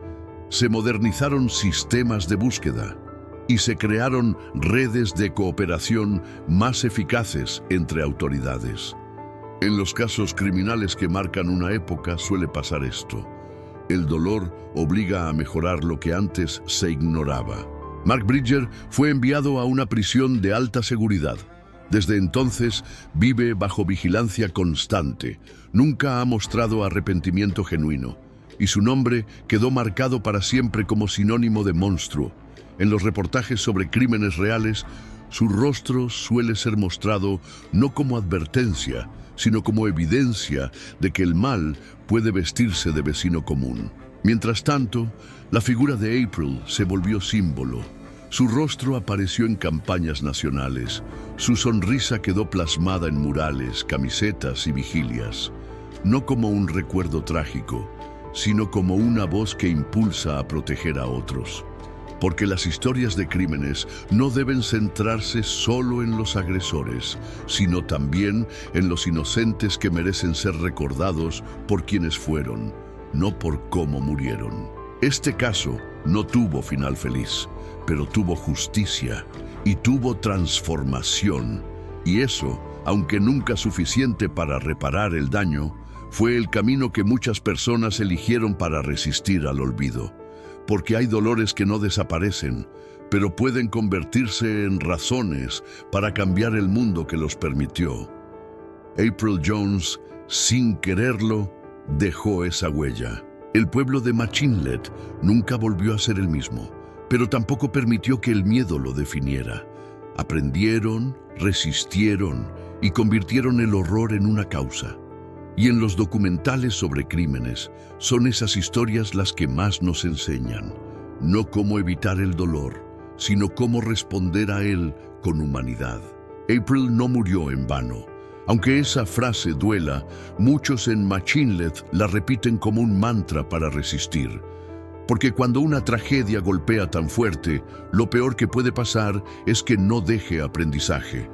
se modernizaron sistemas de búsqueda y se crearon redes de cooperación más eficaces entre autoridades. En los casos criminales que marcan una época suele pasar esto. El dolor obliga a mejorar lo que antes se ignoraba. Mark Bridger fue enviado a una prisión de alta seguridad. Desde entonces vive bajo vigilancia constante. Nunca ha mostrado arrepentimiento genuino. Y su nombre quedó marcado para siempre como sinónimo de monstruo. En los reportajes sobre crímenes reales, su rostro suele ser mostrado no como advertencia, sino como evidencia de que el mal puede vestirse de vecino común. Mientras tanto, la figura de April se volvió símbolo. Su rostro apareció en campañas nacionales. Su sonrisa quedó plasmada en murales, camisetas y vigilias. No como un recuerdo trágico, sino como una voz que impulsa a proteger a otros. Porque las historias de crímenes no deben centrarse solo en los agresores, sino también en los inocentes que merecen ser recordados por quienes fueron, no por cómo murieron. Este caso no tuvo final feliz, pero tuvo justicia y tuvo transformación. Y eso, aunque nunca suficiente para reparar el daño, fue el camino que muchas personas eligieron para resistir al olvido. Porque hay dolores que no desaparecen, pero pueden convertirse en razones para cambiar el mundo que los permitió. April Jones, sin quererlo, dejó esa huella. El pueblo de Machinlet nunca volvió a ser el mismo, pero tampoco permitió que el miedo lo definiera. Aprendieron, resistieron y convirtieron el horror en una causa. Y en los documentales sobre crímenes, son esas historias las que más nos enseñan. No cómo evitar el dolor, sino cómo responder a él con humanidad. April no murió en vano. Aunque esa frase duela, muchos en Machinlet la repiten como un mantra para resistir. Porque cuando una tragedia golpea tan fuerte, lo peor que puede pasar es que no deje aprendizaje.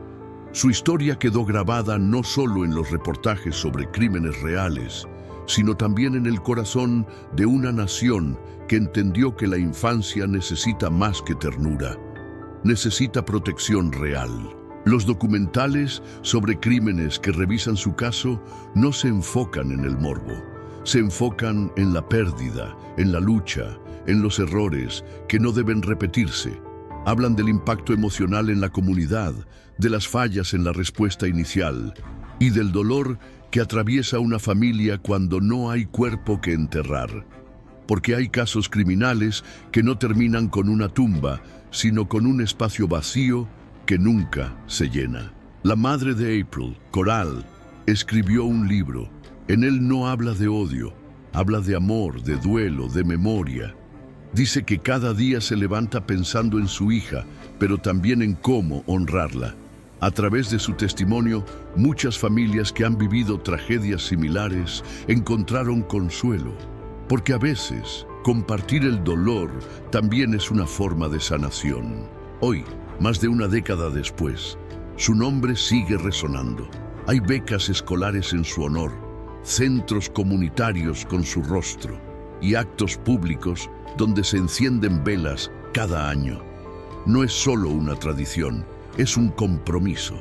Su historia quedó grabada no solo en los reportajes sobre crímenes reales, sino también en el corazón de una nación que entendió que la infancia necesita más que ternura, necesita protección real. Los documentales sobre crímenes que revisan su caso no se enfocan en el morbo, se enfocan en la pérdida, en la lucha, en los errores que no deben repetirse. Hablan del impacto emocional en la comunidad, de las fallas en la respuesta inicial y del dolor que atraviesa una familia cuando no hay cuerpo que enterrar. Porque hay casos criminales que no terminan con una tumba, sino con un espacio vacío que nunca se llena. La madre de April, Coral, escribió un libro. En él no habla de odio, habla de amor, de duelo, de memoria. Dice que cada día se levanta pensando en su hija, pero también en cómo honrarla. A través de su testimonio, muchas familias que han vivido tragedias similares encontraron consuelo, porque a veces compartir el dolor también es una forma de sanación. Hoy, más de una década después, su nombre sigue resonando. Hay becas escolares en su honor, centros comunitarios con su rostro y actos públicos donde se encienden velas cada año. No es solo una tradición, es un compromiso.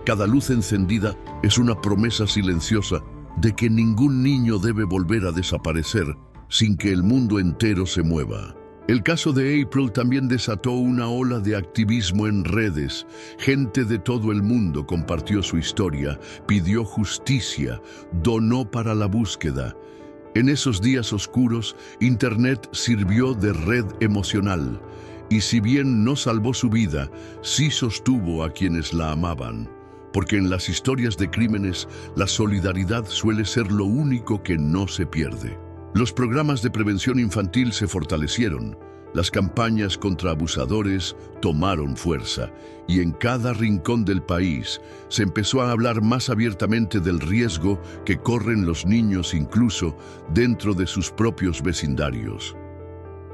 Cada luz encendida es una promesa silenciosa de que ningún niño debe volver a desaparecer sin que el mundo entero se mueva. El caso de April también desató una ola de activismo en redes. Gente de todo el mundo compartió su historia, pidió justicia, donó para la búsqueda. En esos días oscuros, Internet sirvió de red emocional. Y si bien no salvó su vida, sí sostuvo a quienes la amaban. Porque en las historias de crímenes, la solidaridad suele ser lo único que no se pierde. Los programas de prevención infantil se fortalecieron, las campañas contra abusadores tomaron fuerza y en cada rincón del país se empezó a hablar más abiertamente del riesgo que corren los niños incluso dentro de sus propios vecindarios.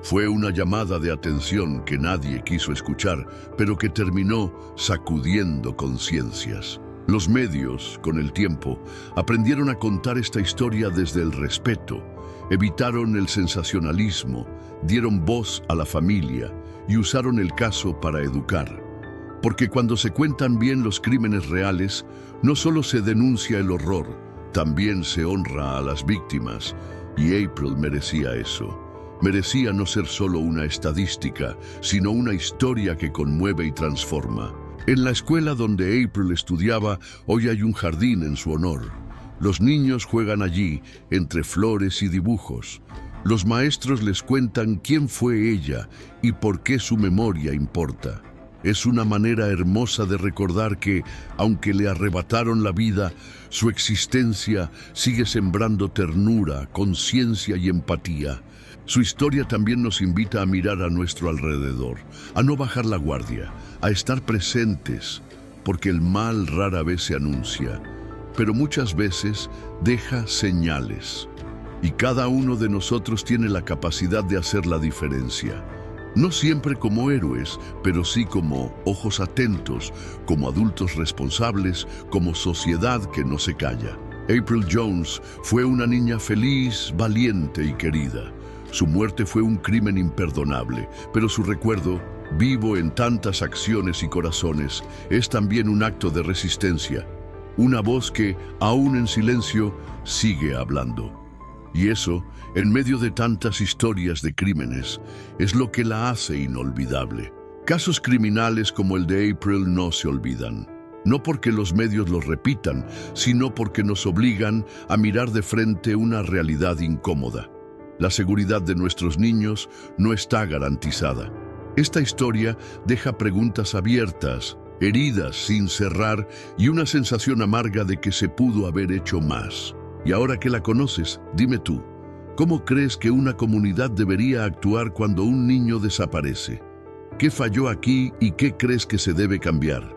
Fue una llamada de atención que nadie quiso escuchar, pero que terminó sacudiendo conciencias. Los medios, con el tiempo, aprendieron a contar esta historia desde el respeto. Evitaron el sensacionalismo, dieron voz a la familia y usaron el caso para educar. Porque cuando se cuentan bien los crímenes reales, no solo se denuncia el horror, también se honra a las víctimas. Y April merecía eso. Merecía no ser solo una estadística, sino una historia que conmueve y transforma. En la escuela donde April estudiaba, hoy hay un jardín en su honor. Los niños juegan allí, entre flores y dibujos. Los maestros les cuentan quién fue ella y por qué su memoria importa. Es una manera hermosa de recordar que, aunque le arrebataron la vida, su existencia sigue sembrando ternura, conciencia y empatía. Su historia también nos invita a mirar a nuestro alrededor, a no bajar la guardia, a estar presentes, porque el mal rara vez se anuncia, pero muchas veces deja señales. Y cada uno de nosotros tiene la capacidad de hacer la diferencia. No siempre como héroes, pero sí como ojos atentos, como adultos responsables, como sociedad que no se calla. April Jones fue una niña feliz, valiente y querida. Su muerte fue un crimen imperdonable, pero su recuerdo, vivo en tantas acciones y corazones, es también un acto de resistencia. Una voz que, aún en silencio, sigue hablando. Y eso, en medio de tantas historias de crímenes, es lo que la hace inolvidable. Casos criminales como el de April no se olvidan. No porque los medios los repitan, sino porque nos obligan a mirar de frente una realidad incómoda. La seguridad de nuestros niños no está garantizada. Esta historia deja preguntas abiertas, heridas sin cerrar y una sensación amarga de que se pudo haber hecho más. Y ahora que la conoces, dime tú, ¿cómo crees que una comunidad debería actuar cuando un niño desaparece? ¿Qué falló aquí y qué crees que se debe cambiar?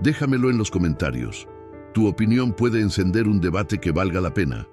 Déjamelo en los comentarios. Tu opinión puede encender un debate que valga la pena.